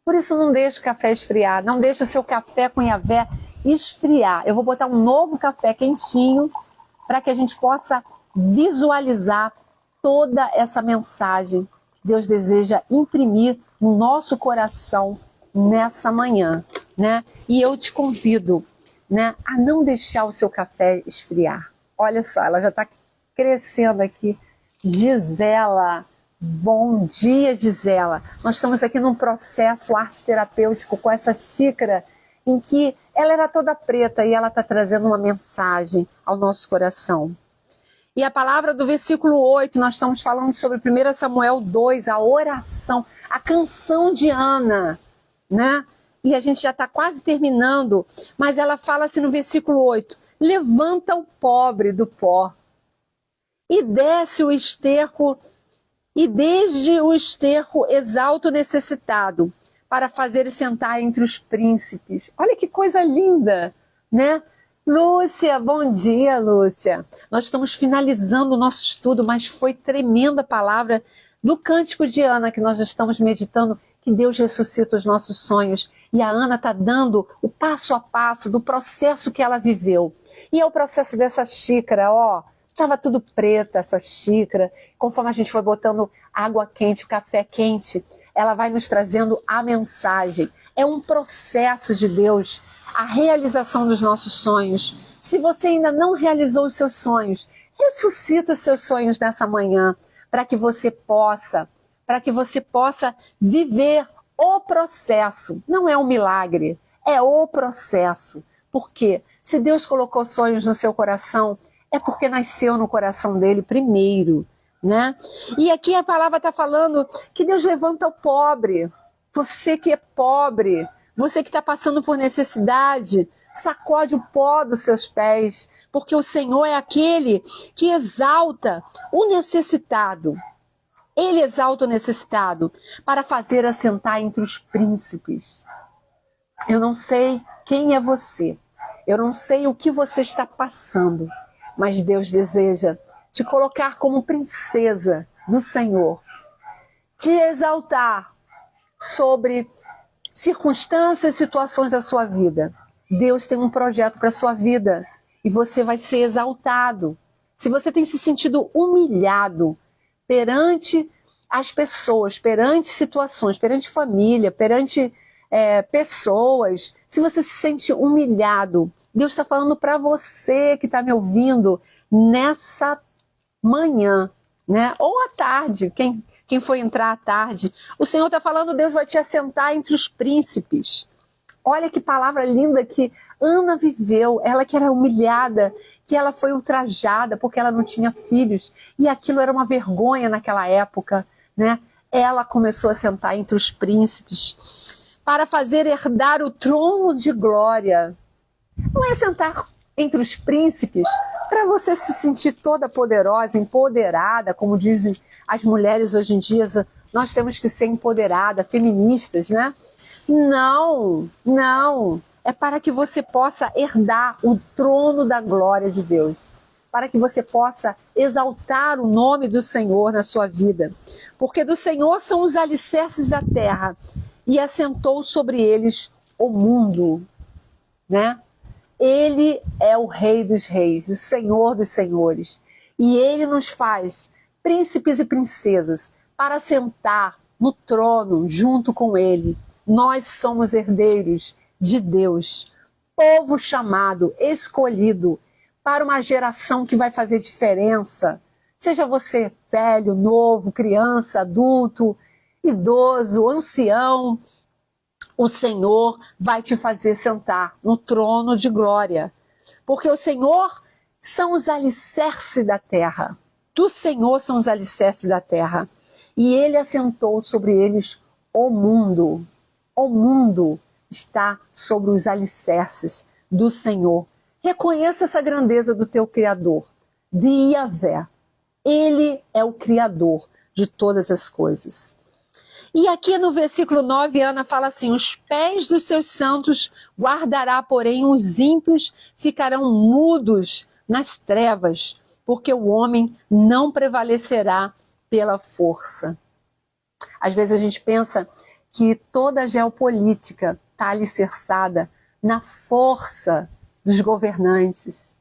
Por isso não deixe o café esfriar, não deixe o seu café com Yahvé esfriar. Eu vou botar um novo café quentinho para que a gente possa visualizar toda essa mensagem que Deus deseja imprimir no nosso coração nessa manhã, né? E eu te convido, né, a não deixar o seu café esfriar. Olha só, ela já está crescendo aqui. Gisela, bom dia, Gisela. Nós estamos aqui num processo arte terapêutico com essa xícara em que ela era toda preta e ela está trazendo uma mensagem ao nosso coração. E a palavra do versículo 8, nós estamos falando sobre 1 Samuel 2, a oração, a canção de Ana, né? E a gente já está quase terminando, mas ela fala assim no versículo 8, levanta o pobre do pó e desce o esterco, e desde o esterco exalta o necessitado, para fazer ele sentar entre os príncipes. Olha que coisa linda, né? Lúcia, bom dia, Lúcia. Nós estamos finalizando o nosso estudo, mas foi tremenda a palavra do Cântico de Ana que nós estamos meditando, que Deus ressuscita os nossos sonhos. E a Ana está dando o passo a passo do processo que ela viveu. E é o processo dessa xícara, ó. Estava tudo preta essa xícara. Conforme a gente foi botando água quente, o café quente, ela vai nos trazendo a mensagem. É um processo de Deus, a realização dos nossos sonhos. Se você ainda não realizou os seus sonhos, ressuscita os seus sonhos nessa manhã, para que você possa viver o processo. Não é um milagre, é o processo. Por quê? Se Deus colocou sonhos no seu coração, é porque nasceu no coração dele primeiro, né? E aqui a palavra está falando que Deus levanta o pobre. Você que é pobre, você que está passando por necessidade, sacode o pó dos seus pés, porque o Senhor é aquele que exalta o necessitado. Ele exalta o necessitado para fazer assentar entre os príncipes. Eu não sei quem é você, eu não sei o que você está passando, mas Deus deseja te colocar como princesa do Senhor, te exaltar sobre circunstâncias e situações da sua vida. Deus tem um projeto para a sua vida e você vai ser exaltado. Se você tem se sentido humilhado perante as pessoas, perante situações, perante família, perante pessoas, se você se sente humilhado, Deus está falando para você que está me ouvindo nessa manhã, né? Ou à tarde, quem foi entrar à tarde. O Senhor está falando, Deus vai te assentar entre os príncipes. Olha que palavra linda que Ana viveu, ela que era humilhada, que ela foi ultrajada porque ela não tinha filhos, e aquilo era uma vergonha naquela época, né? Ela começou a sentar entre os príncipes para fazer herdar o trono de glória. Não é sentar entre os príncipes para você se sentir toda poderosa, empoderada, como dizem as mulheres hoje em dia, nós temos que ser empoderadas, feministas, né? Não, não. É para que você possa herdar o trono da glória de Deus. Para que você possa exaltar o nome do Senhor na sua vida. Porque do Senhor são os alicerces da terra e assentou sobre eles o mundo, né? Ele é o Rei dos reis, o Senhor dos senhores. E Ele nos faz príncipes e princesas para sentar no trono junto com Ele. Nós somos herdeiros de Deus, povo chamado, escolhido para uma geração que vai fazer diferença. Seja você velho, novo, criança, adulto, idoso, ancião, o Senhor vai te fazer sentar no trono de glória. Porque o Senhor são os alicerces da terra. Do Senhor são os alicerces da terra. E Ele assentou sobre eles o mundo. O mundo está sobre os alicerces do Senhor. Reconheça essa grandeza do teu Criador, de Yahvé. Ele é o Criador de todas as coisas. E aqui no versículo 9, Ana fala assim: os pés dos seus santos guardará, porém os ímpios ficarão mudos nas trevas, porque o homem não prevalecerá pela força. Às vezes a gente pensa que toda a geopolítica está alicerçada na força dos governantes.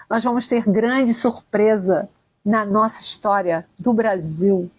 Nós vamos ter grande surpresa na nossa história do Brasil,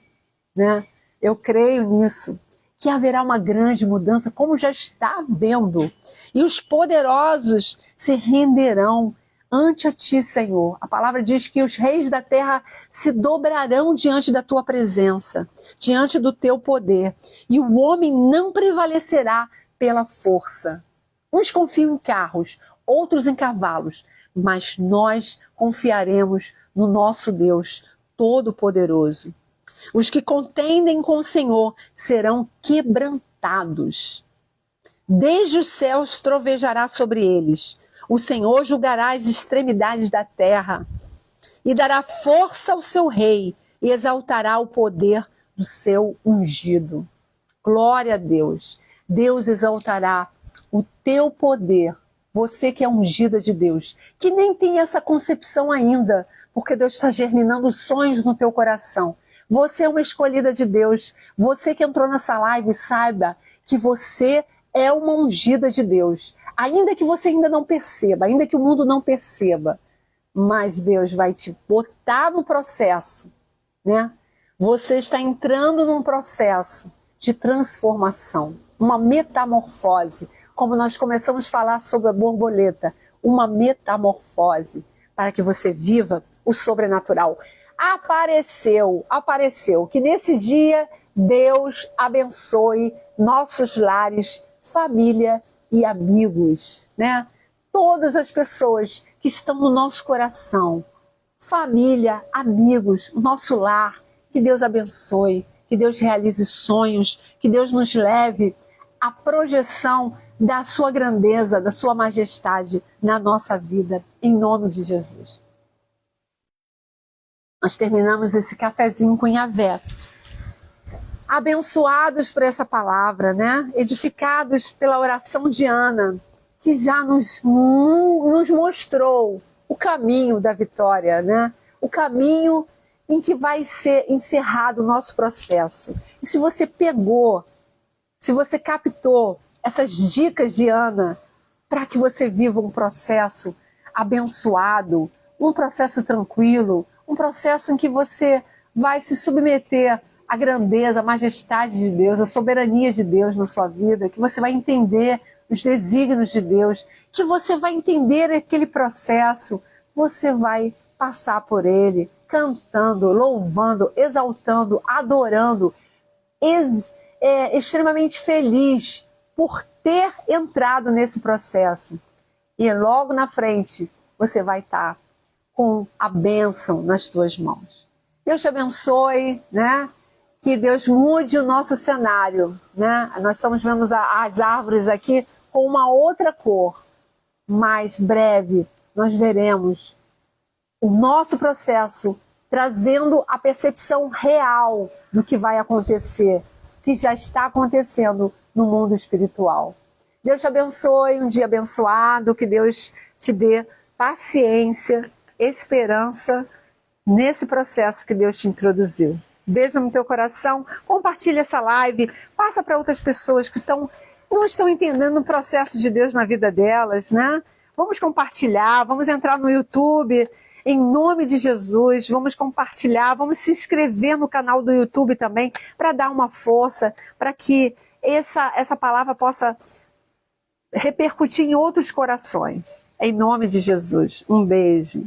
né? Eu creio nisso, que haverá uma grande mudança, como já está havendo. E os poderosos se renderão ante a ti, Senhor. A palavra diz que os reis da terra se dobrarão diante da tua presença, diante do teu poder. E o homem não prevalecerá pela força. Uns confiam em carros, outros em cavalos, mas nós confiaremos no nosso Deus Todo-Poderoso. Os que contendem com o Senhor serão quebrantados. Desde os céus trovejará sobre eles. O Senhor julgará as extremidades da terra e dará força ao seu rei e exaltará o poder do seu ungido. Glória a Deus. Deus exaltará o teu poder. Você que é ungida de Deus, que nem tem essa concepção ainda, porque Deus está germinando sonhos no teu coração. Você é uma escolhida de Deus. Você que entrou nessa live, saiba que você é uma ungida de Deus. Ainda que você ainda não perceba, ainda que o mundo não perceba, mas Deus vai te botar no processo, né? Você está entrando num processo de transformação, uma metamorfose, como nós começamos a falar sobre a borboleta, uma metamorfose para que você viva o sobrenatural. Apareceu, que nesse dia Deus abençoe nossos lares, família e amigos, né? Todas as pessoas que estão no nosso coração, família, amigos, o nosso lar, que Deus abençoe, que Deus realize sonhos, que Deus nos leve à projeção da sua grandeza, da sua majestade na nossa vida, em nome de Jesus. Nós terminamos esse cafezinho com Yahvé. Abençoados por essa palavra, né? Edificados pela oração de Ana, que já nos mostrou o caminho da vitória, né? O caminho em que vai ser encerrado o nosso processo. E se você pegou, se você captou essas dicas de Ana para que você viva um processo abençoado, um processo tranquilo, um processo em que você vai se submeter à grandeza, à majestade de Deus, à soberania de Deus na sua vida, que você vai entender os desígnios de Deus, que você vai entender aquele processo, você vai passar por ele, cantando, louvando, exaltando, adorando, extremamente feliz por ter entrado nesse processo. E logo na frente, você vai estar com a bênção nas tuas mãos. Deus te abençoe, né? Que Deus mude o nosso cenário, né? Nós estamos vendo as árvores aqui com uma outra cor, mas breve nós veremos o nosso processo trazendo a percepção real do que vai acontecer, que já está acontecendo no mundo espiritual. Deus te abençoe, um dia abençoado, que Deus te dê paciência, esperança nesse processo que Deus te introduziu. Beijo no teu coração, compartilha essa live, passa para outras pessoas que não estão entendendo o processo de Deus na vida delas, né? Vamos compartilhar, vamos entrar no YouTube, em nome de Jesus, vamos compartilhar, vamos se inscrever no canal do YouTube também, para dar uma força, para que essa palavra possa repercutir em outros corações. Em nome de Jesus, um beijo.